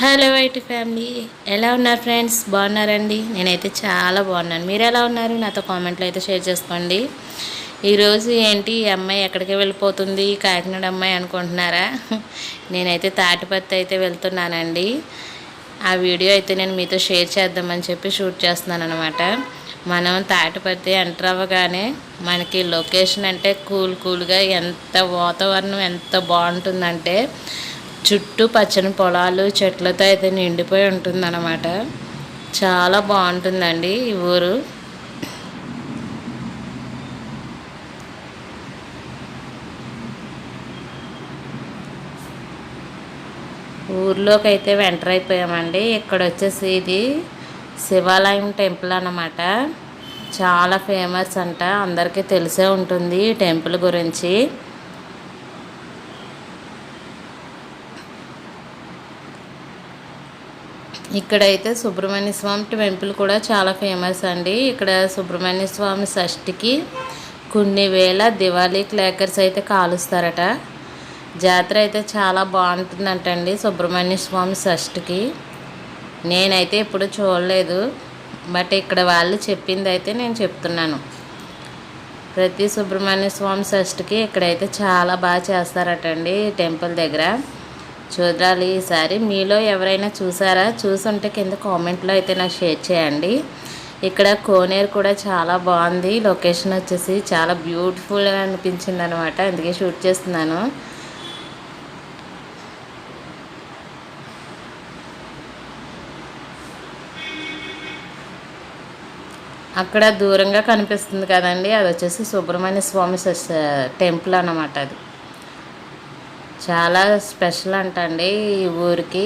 Hello YT family, ఎలా ఉన్నారు friends? బాగున్నారండి? నేనైతే చాలా బాగున్నాను. మీరు ఎలా ఉన్నారు? నాతో కామెంట్లో అయితే షేర్ చేసుకోండి. ఈరోజు ఏంటి ఈ అమ్మాయి ఎక్కడికి వెళ్ళిపోతుంది, కాకినాడ అమ్మాయి అనుకుంటున్నారా? నేనైతే తాటిపత్తి అయితే వెళ్తున్నానండి. ఆ వీడియో అయితే నేను మీతో షేర్ చేద్దామని చెప్పి షూట్ చేస్తున్నాను అనమాట. మనం తాటిపత్తి ఎంటర్ అవ్వగానే మనకి లొకేషన్ అంటే కూల్గా ఎంత వాతావరణం ఎంత బాగుంటుందంటే చుట్టూ పచ్చని పొలాలు చెట్లతో అయితే నిండిపోయి ఉంటుందన్నమాట. చాలా బాగుంటుందండి ఈ ఊరు. ఊర్లోకి అయితే ఎంటర్ అయిపోయామండి. ఇక్కడ వచ్చేసి ఇది శివాలయం టెంపుల్ అన్నమాట. చాలా ఫేమస్ అంట, అందరికీ తెలిసే ఉంటుంది ఈ టెంపుల్ గురించి. ఇక్కడైతే సుబ్రహ్మణ్య స్వామి టెంపుల్ కూడా చాలా ఫేమస్ అండి. ఇక్కడ సుబ్రహ్మణ్య స్వామి షష్ఠికి కొన్ని వేల దివాళీ క్రాకర్స్ అయితే కాలుస్తారట. జాతర అయితే చాలా బాగుంటుందంటండి సుబ్రహ్మణ్య స్వామి షష్ఠికి. నేనైతే ఎప్పుడు చూడలేదు, బట్ ఇక్కడ వాళ్ళు చెప్పింది అయితే నేను చెప్తున్నాను. ప్రతి సుబ్రహ్మణ్య స్వామి షష్ఠికి ఇక్కడైతే చాలా బాగా చేస్తారటండి టెంపుల్ దగ్గర. చూడాలి ఈసారి. మీలో ఎవరైనా చూసారా? చూసుంటే కింద కామెంట్లో అయితే నాకు షేర్ చేయండి. ఇక్కడ కోనేరు కూడా చాలా బాగుంది. లొకేషన్ వచ్చేసి చాలా బ్యూటిఫుల్గా అనిపించింది అనమాట, అందుకే షూట్ చేస్తున్నాను. అక్కడ దూరంగా కనిపిస్తుంది కదండి, అది వచ్చేసి సుబ్రహ్మణ్య స్వామి టెంపుల్ అన్నమాట. అది చాలా స్పెషల్ అంటండి ఈ ఊరికి.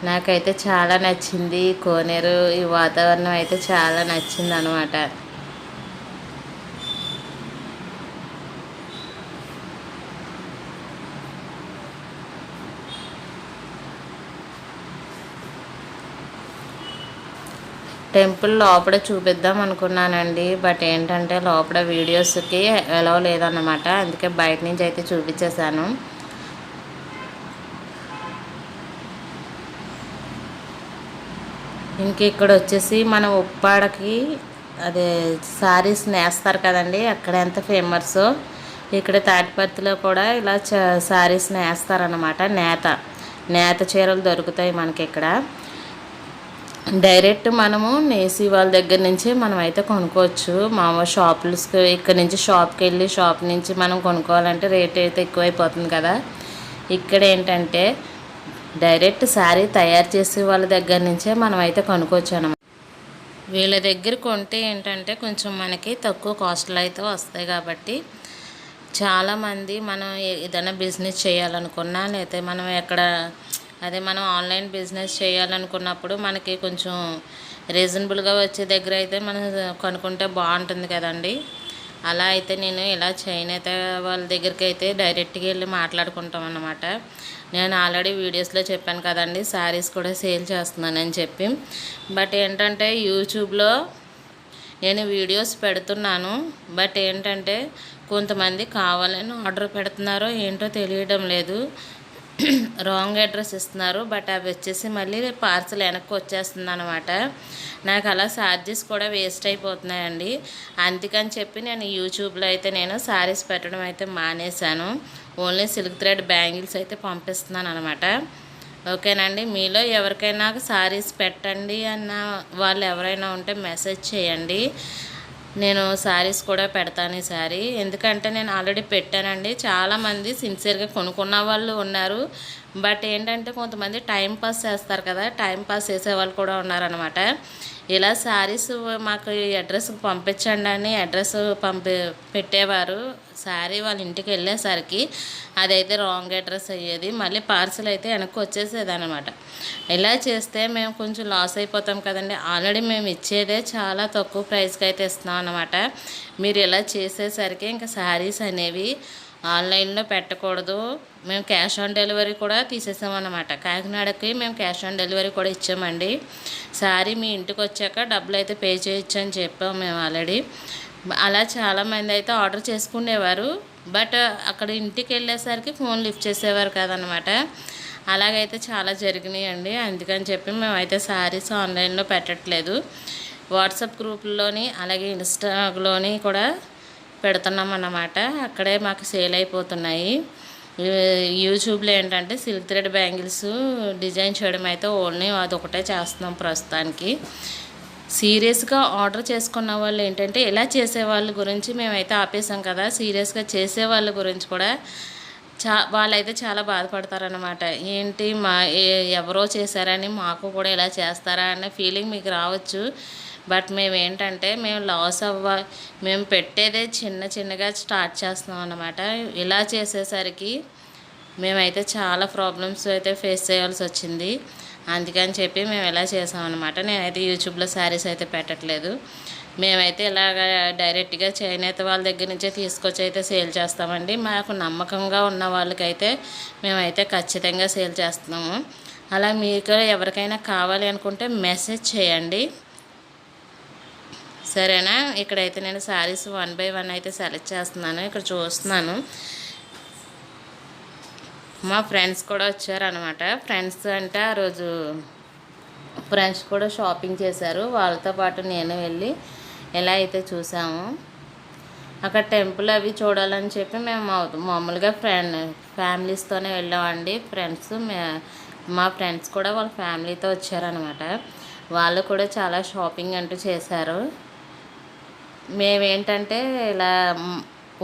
నాకైతే చాలా నచ్చింది కోనేరు, ఈ వాతావరణం అయితే చాలా నచ్చింది అనమాట. టెంపుల్ లోపల చూపిద్దాం అనుకున్నానండి, బట్ ఏంటంటే లోపల వీడియోస్కి ఎలా లేదన్నమాట, అందుకే బయట నుంచి అయితే చూపించేశాను. ఇంక ఇక్కడ వచ్చేసి మన ఉప్పాడకి అదే శారీస్ నేస్తారు కదండి, అక్కడ ఎంత ఫేమస్. ఇక్కడ తాటిపత్తిలో కూడా ఇలా శారీస్ నేస్తారనమాట. నేత చీరలు దొరుకుతాయి మనకి ఇక్కడ. డైరెక్ట్ మనము నేసి వాళ్ళ దగ్గర నుంచి మనం అయితే కొనుక్కోవచ్చు. మామూలు షాపులకి ఇక్కడ నుంచి షాప్కి వెళ్ళి షాప్ నుంచి మనం కొనుక్కోవాలంటే రేట్ అయితే ఎక్కువైపోతుంది కదా. ఇక్కడ ఏంటంటే డైరెక్ట్ శారీ తయారు చేసే వాళ్ళ దగ్గర నుంచే మనం అయితే కొనుక్కోవచ్చు అన్నమాట. వీళ్ళ దగ్గర కొంటే ఏంటంటే కొంచెం మనకి తక్కువ కాస్ట్లో అయితే వస్తాయి కాబట్టి చాలామంది మనం ఏదైనా బిజినెస్ చేయాలనుకున్నా, లేకపోతే మనం మనం ఆన్లైన్ బిజినెస్ చేయాలనుకున్నప్పుడు మనకి కొంచెం రీజనబుల్గా వచ్చే దగ్గర అయితే మనం కొనుక్కుంటే బాగుంటుంది కదండి. అలా అయితే నేను ఇలా చేనేత వాళ్ళ దగ్గరికి అయితే డైరెక్ట్గా వెళ్ళి మాట్లాడుకుంటాం అన్నమాట. నేను ఆల్రెడీ వీడియోస్లో చెప్పాను కదండి, శారీస్ కూడా సేల్ చేస్తున్నానని చెప్పి. బట్ ఏంటంటే యూట్యూబ్లో నేను వీడియోస్ పెడుతున్నాను, బట్ ఏంటంటే కొంతమంది కావాలని ఆర్డర్ పెడుతున్నారో ఏంటో తెలియడం లేదు. రాంగ్ అడ్రస్ ఇస్తున్నారు, బట్ అవి వచ్చేసి మళ్ళీ పార్సల్ వెనక్కి వచ్చేస్తుంది అనమాట. నాకు అలా ఛార్జెస్ కూడా వేస్ట్ అయిపోతున్నాయండి. అందుకని చెప్పి నేను యూట్యూబ్లో అయితే నేను శారీస్ పెట్టడం అయితే మానేశాను. ఓన్లీ సిల్క్ థ్రెడ్ బ్యాంగిల్స్ అయితే పంపిస్తున్నాను అనమాట. ఓకేనండి, మీలో ఎవరికైనా శారీస్ పెట్టండి అన్న వాళ్ళు ఎవరైనా ఉంటే మెసేజ్ చేయండి. నేను శారీస్ కూడా పెడతాను ఈసారి. ఎందుకంటే నేను ఆల్రెడీ పెట్టానండి, చాలామంది సిన్సియర్గా కొనుక్కున్న వాళ్ళు ఉన్నారు. బట్ ఏంటంటే కొంతమంది టైం పాస్ చేస్తారు కదా, టైం పాస్ చేసే వాళ్ళు కూడా ఉన్నారనమాట. ఇలా శారీస్ మాకు ఈ అడ్రస్కి పంపించండి అని అడ్రస్ పెట్టేవారు. శారీ వాళ్ళ ఇంటికి వెళ్ళేసరికి అదైతే రాంగ్ అడ్రస్ అయ్యేది, మళ్ళీ పార్సల్ అయితే వెనక్కి వచ్చేసేది అనమాట. ఇలా చేస్తే మేము కొంచెం లాస్ అయిపోతాం కదండి. ఆల్రెడీ మేము ఇచ్చేదే చాలా తక్కువ ప్రైస్కి అయితే ఇస్తున్నాం అనమాట. మీరు ఇలా చేసేసరికి ఇంకా శారీస్ అనేవి ఆన్లైన్లో పెట్టకూడదు. మేము క్యాష్ ఆన్ డెలివరీ కూడా తీసేసామన్నమాట. కాకినాడకి మేము క్యాష్ ఆన్ డెలివరీ కూడా ఇచ్చామండి. శారీ మీ ఇంటికి వచ్చాక డబ్బులు అయితే పే చేయొచ్చు అని చెప్పాము మేము ఆల్రెడీ. అలా చాలామంది అయితే ఆర్డర్ చేసుకునేవారు, బట్ అక్కడ ఇంటికి వెళ్ళేసరికి ఫోన్ లిఫ్ట్ చేసేవారు కాదనమాట. అలాగైతే చాలా జరిగినాయండి. అందుకని చెప్పి మేమైతే శారీస్ ఆన్లైన్లో పెట్టట్లేదు. వాట్సాప్ గ్రూపుల్లోని అలాగే ఇన్స్టాలోని కూడా పెడుతున్నాం అన్నమాట. అక్కడే మాకు సేల్ అయిపోతున్నాయి. యూట్యూబ్లో ఏంటంటే సిల్క్ థ్రెడ్ బ్యాంగిల్స్ డిజైన్ చేయడం అయితే ఓన్లీ అదొకటే చేస్తున్నాం ప్రస్తుతానికి. సీరియస్గా ఆర్డర్ చేసుకున్న వాళ్ళు ఏంటంటే ఇలా చేసేవాళ్ళ గురించి మేమైతే ఆపేసాం కదా, సీరియస్గా చేసేవాళ్ళ గురించి కూడా వాళ్ళైతే చాలా బాధపడతారనమాట. ఏంటి ఎవరో చేశారని మాకు కూడా ఇలా చేస్తారా అనే ఫీలింగ్ మీకు రావచ్చు. బట్ మేము లాస్ మేము పెట్టేదే చిన్నగా స్టార్ట్ చేస్తున్నాం అన్నమాట. ఇలా చేసేసరికి మేమైతే చాలా ప్రాబ్లమ్స్ అయితే ఫేస్ చేయాల్సి వచ్చింది. అందుకని చెప్పి మేము ఇలా చేసామన్నమాట. నేనైతే యూట్యూబ్లో శారీస్ అయితే పెట్టట్లేదు. మేమైతే ఇలాగ డైరెక్ట్గా చేనేత వాళ్ళ దగ్గర నుంచే తీసుకొచ్చి అయితే సేల్ చేస్తామండి. మాకు నమ్మకంగా ఉన్న వాళ్ళకైతే మేమైతే ఖచ్చితంగా సేల్ చేస్తున్నాము. అలా మీకు ఎవరికైనా కావాలి అనుకుంటే మెసేజ్ చేయండి, సరేనా? ఇక్కడైతే నేను శారీస్ 1 by 1 అయితే సెలెక్ట్ చేస్తున్నాను. ఇక్కడ చూస్తున్నాను, మా ఫ్రెండ్స్ కూడా వచ్చారనమాట. ఫ్రెండ్స్ అంటే ఆ రోజు ఫ్రెండ్స్ కూడా షాపింగ్ చేశారు. వాళ్ళతో పాటు నేను వెళ్ళి ఎలా అయితే చూసాము. అక్కడ టెంపుల్ అవి చూడాలని చెప్పి మేము మామూలుగా ఫ్యామిలీస్తోనే వెళ్ళామండి. మా ఫ్రెండ్స్ కూడా వాళ్ళ ఫ్యామిలీతో వచ్చారనమాట. వాళ్ళు కూడా చాలా షాపింగ్ అంటూ చేశారు. మేమేంటంటే ఇలా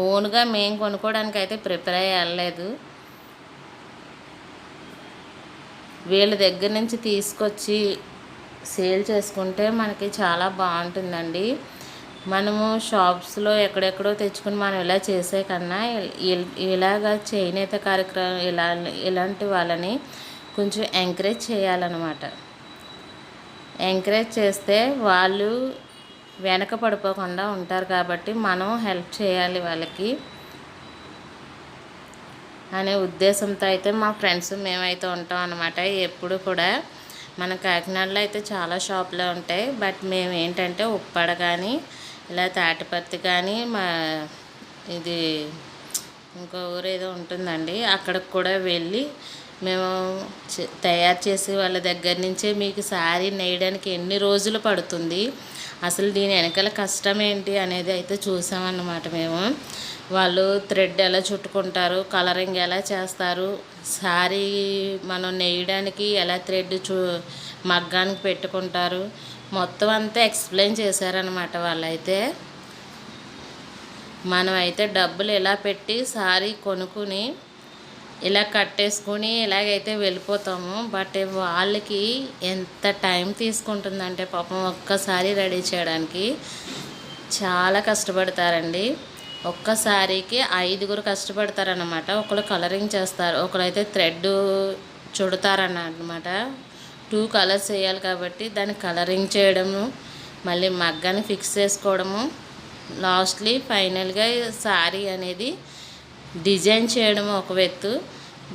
ఓన్గా మేము కొనుక్కోవడానికి అయితే ప్రిపేర్ అయ్యి వెళ్ళలేదు. వీళ్ళ దగ్గర నుంచి తీసుకొచ్చి సేల్ చేసుకుంటే మనకి చాలా బాగుంటుందండి. మనము షాప్స్లో ఎక్కడెక్కడో తెచ్చుకుని మనం ఇలా చేసే కన్నా ఇలాగా చేనేత కార్యక్రమం ఇలాంటి వాళ్ళని కొంచెం ఎంకరేజ్ చేయాలన్నమాట. ఎంకరేజ్ చేస్తే వాళ్ళు వెనక పడిపోకుండా ఉంటారు. కాబట్టి మనం హెల్ప్ చేయాలి వాళ్ళకి అనే ఉద్దేశంతో అయితే మా ఫ్రెండ్స్ మేమైతే ఉంటాం అన్నమాట. ఎప్పుడు కూడా మన కాకినాడలో అయితే చాలా షాపులు ఉంటాయి. బట్ మేము ఏంటంటే ఉప్పాడ కానీ ఇలా తాటిపత్తి కానీ ఇది ఇంకో ఊరు ఏదో ఉంటుందండి, అక్కడికి కూడా వెళ్ళి మేము తయారు చేసి వాళ్ళ దగ్గర నుంచే మీకు శారీ నేయడానికి ఎన్ని రోజులు పడుతుంది, అసలు దీని వెనకాల కష్టం ఏంటి అనేది అయితే చూసామన్నమాట. వాళ్ళు థ్రెడ్ ఎలా చుట్టుకుంటారు, కలరింగ్ ఎలా చేస్తారు, శారీ మనం నేయడానికి ఎలా థ్రెడ్ మగ్గానికి పెట్టుకుంటారు, మొత్తం అంతా ఎక్స్ప్లెయిన్ చేశారనమాట వాళ్ళైతే. మనమైతే డబ్బులు ఎలా పెట్టి శారీ కొనుక్కుని ఇలా కట్టేసుకుని ఇలాగైతే వెళ్ళిపోతాము. బట్ వాళ్ళకి ఎంత టైం తీసుకుంటుందంటే పాపం ఒక్కసారి రెడీ చేయడానికి చాలా కష్టపడతారండి. ఒక్కసారికి 5గురు కష్టపడతారనమాట. ఒకరు కలరింగ్ చేస్తారు, ఒకరైతే థ్రెడ్ చుడతారన్నమాట. 2 కలర్స్ వేయాలి కాబట్టి దాన్ని కలరింగ్ చేయడము, మళ్ళీ మగ్గాన్ని ఫిక్స్ చేసుకోవడము, లాస్ట్లీ ఫైనల్గా శారీ అనేది డిజైన్ చేయడం ఒక వెత్తు,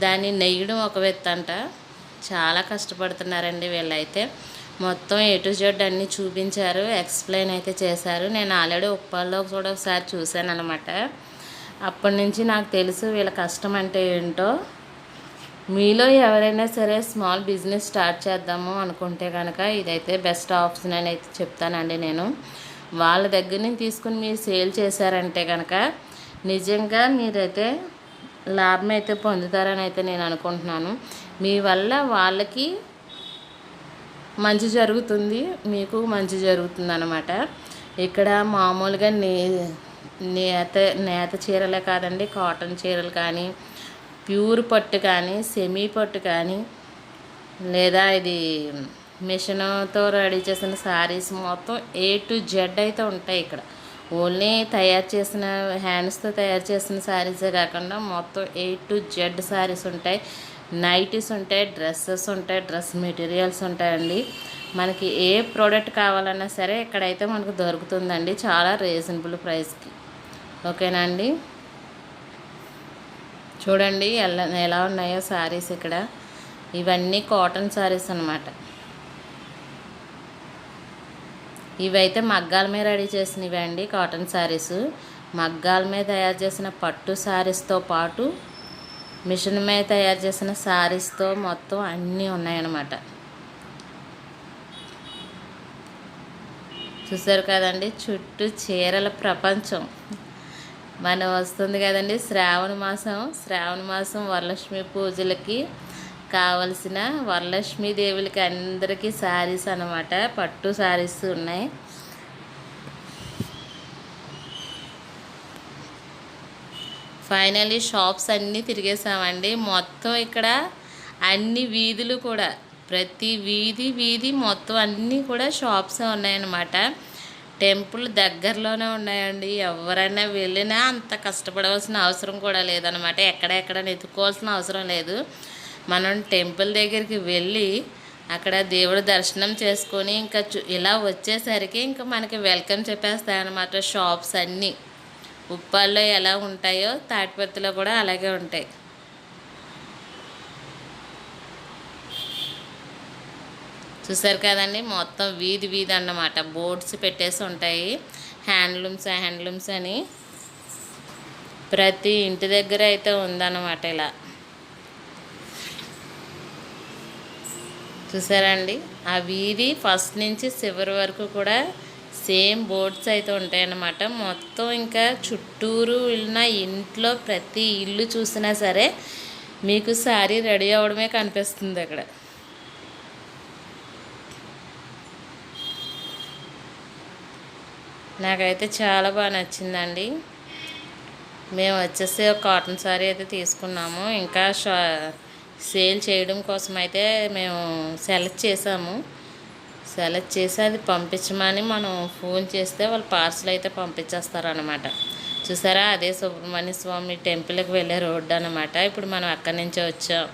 దాన్ని నెయ్యడం ఒక వెత్తు అంట. చాలా కష్టపడుతున్నారండి వీళ్ళైతే. మొత్తం A to Z అన్నీ చూపించారు, ఎక్స్ప్లెయిన్ అయితే చేశారు. నేను ఆల్రెడీ ఉప్పాల్లో కూడా ఒకసారి చూశాను అనమాట. అప్పటి నుంచి నాకు తెలుసు వీళ్ళ కష్టం అంటే ఏంటో. మీలో ఎవరైనా సరే స్మాల్ బిజినెస్ స్టార్ట్ చేద్దాము అనుకుంటే కనుక ఇదైతే బెస్ట్ ఆప్షన్ అని అయితే చెప్తానండి నేను. వాళ్ళ దగ్గర నుంచి తీసుకుని మీరు సేల్ చేశారంటే కనుక నిజంగా మీరైతే లాభం అయితే పొందుతారని అయితే నేను అనుకుంటున్నాను. మీ వల్ల వాళ్ళకి మంచి జరుగుతుంది, మీకు మంచి జరుగుతుంది అన్నమాట. ఇక్కడ మామూలుగా నేత చీరలే కాదండి, కాటన్ చీరలు కానీ, ప్యూర్ పట్టు కానీ, సెమీ పట్టు కానీ, లేదా ఇది మిషన్తో రెడీ చేసిన శారీస్ మొత్తం A to Z అయితే ఉంటాయి ఇక్కడ. ఓన్లీ తయారు చేసిన హ్యాండ్స్తో తయారు చేసిన శారీసే కాకుండా మొత్తం A to Z శారీస్ ఉంటాయి, నైటీస్ ఉంటాయి, డ్రెస్సెస్ ఉంటాయి, డ్రెస్ మెటీరియల్స్ ఉంటాయండి. మనకి ఏ ప్రోడక్ట్ కావాలన్నా సరే ఇక్కడైతే మనకు దొరుకుతుందండి చాలా రీజనబుల్ ప్రైస్కి. ఓకేనా అండి? చూడండి ఎలా ఉన్నాయో శారీస్ ఇక్కడ. ఇవన్నీ కాటన్ శారీస్ అన్నమాట. ఇవైతే మగ్గాల మీద రెడీ చేసినవి అండి కాటన్ శారీస్. మగ్గాల మీద తయారు చేసిన పట్టు శారీస్తో పాటు మిషన్ మీద తయారు చేసిన శారీస్తో మొత్తం అన్నీ ఉన్నాయన్నమాట. చూసారు కదండి, చుట్టూ చీరల ప్రపంచం. మనం వస్తుంది కదండి శ్రావణ మాసం వరలక్ష్మి పూజలకి కావలసిన వరలక్ష్మీ దేవులకి అందరికీ శారీస్ అన్నమాట. పట్టు శారీస్ ఉన్నాయి. ఫైనలీ షాప్స్ అన్నీ తిరిగేసామండి. మొత్తం ఇక్కడ అన్ని వీధులు కూడా, ప్రతి వీధి మొత్తం అన్నీ కూడా షాప్సే ఉన్నాయన్నమాట. టెంపుల్ దగ్గరలోనే ఉన్నాయండి. ఎవరైనా వెళ్ళినా అంత కష్టపడవలసిన అవసరం కూడా లేదనమాట. ఎక్కడెక్కడ వెతుక్కోవాల్సిన అవసరం లేదు. మనం టెంపుల్ దగ్గరికి వెళ్ళి అక్కడ దేవుడు దర్శనం చేసుకొని ఇంకా ఇలా వచ్చేసరికి ఇంకా మనకి వెల్కమ్ చెప్పేస్తాయన్నమాట షాప్స్ అన్నీ. ఉప్పాల్లో ఎలా ఉంటాయో తాటిపత్తిలో కూడా అలాగే ఉంటాయి. చూసారు కదండి, మొత్తం వీధి అన్నమాట. బోర్డ్స్ పెట్టేసి ఉంటాయి, హ్యాండ్లూమ్స్ అని. ప్రతి ఇంటి దగ్గర అయితే ఉందన్నమాట ఇలా. చూసారండి, ఆ వీధి ఫస్ట్ నుంచి చివరి వరకు కూడా సేమ్ బోర్డ్స్ అయితే ఉంటాయన్నమాట. మొత్తం ఇంకా చుట్టూరు ఉన్న ఇంట్లో ప్రతి ఇల్లు చూసినా సరే మీకు శారీ రెడీ అవ్వడమే కనిపిస్తుంది అక్కడ. నాకైతే చాలా బాగా నచ్చిందండి. మేము వచ్చేసి ఒక కాటన్ శారీ అయితే తీసుకున్నాము. ఇంకా సేల్ చేయడం కోసం అయితే మేము సెలెక్ట్ చేసి అది పంపించమని మనం ఫోన్ చేస్తే వాళ్ళు పార్సల్ అయితే పంపించేస్తారనమాట. చూసారా, అదే సుబ్రహ్మణ్య స్వామి టెంపుల్కి వెళ్ళే రోడ్డు అనమాట. ఇప్పుడు మనం అక్కడి నుంచే వచ్చాం.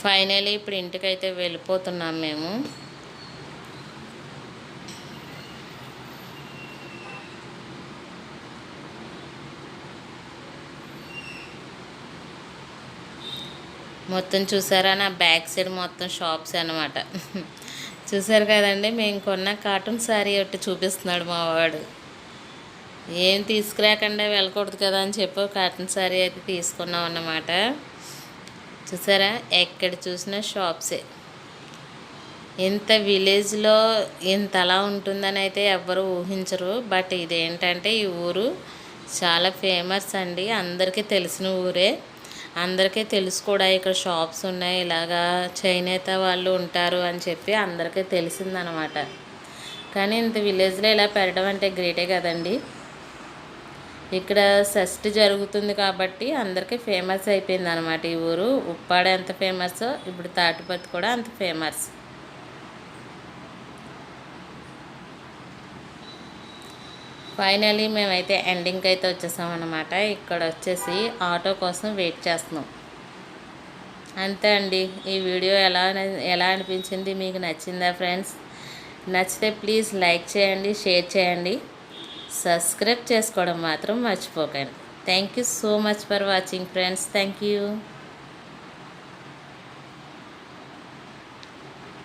ఫైనలీ ఇప్పుడు ఇంటికైతే వెళ్ళిపోతున్నాం మేము. మొత్తం చూసారా, నా బ్యాక్ సైడ్ మొత్తం షాప్స్ అనమాట. చూసారు కదండి, మేము కొన్న కాటన్ శారీ ఒకటి చూపిస్తున్నాడు మా వాడు. ఏం తీసుకురాకుండా వెళ్ళకూడదు కదా అని చెప్పి కాటన్ శారీ అయితే తీసుకున్నాం అన్నమాట. చూసారా, ఎక్కడ చూసినా షాప్సే. ఇంత విలేజ్లో ఇంతలా ఉంటుందని అయితే ఎవ్వరూ ఊహించరు. బట్ ఇదేంటంటే ఈ ఊరు చాలా ఫేమస్ అండి. అందరికీ తెలిసిన ఊరే, అందరికీ తెలుసు కూడా ఇక్కడ షాప్స్ ఉన్నాయి, ఇలాగా చేనేత వాళ్ళు ఉంటారు అని చెప్పి అందరికీ తెలిసిందనమాట. కానీ ఇంత విలేజ్లో ఇలా పెట్టడం అంటే గ్రేటే కదండి. ఇక్కడ షష్ఠి జరుగుతుంది కాబట్టి అందరికీ ఫేమస్ అయిపోయింది అనమాట ఈ ఊరు. ఉప్పాడ ఎంత ఫేమస్, ఇప్పుడు తాటిపత్తి కూడా అంత ఫేమస్. ఫైనలీ మేమైతే ఎండింగ్కి అయితే వచ్చేసామన్నమాట. ఇక్కడ వచ్చేసి ఆటో కోసం వెయిట్ చేస్తున్నాం. అంతే అండి. ఈ వీడియో ఎలా అనిపించింది, మీకు నచ్చిందా ఫ్రెండ్స్? నచ్చితే ప్లీజ్ లైక్ చేయండి, షేర్ చేయండి, సబ్స్క్రైబ్ చేసుకోవడం మాత్రం మర్చిపోకండి. Thank you so much for watching friends. Thank you.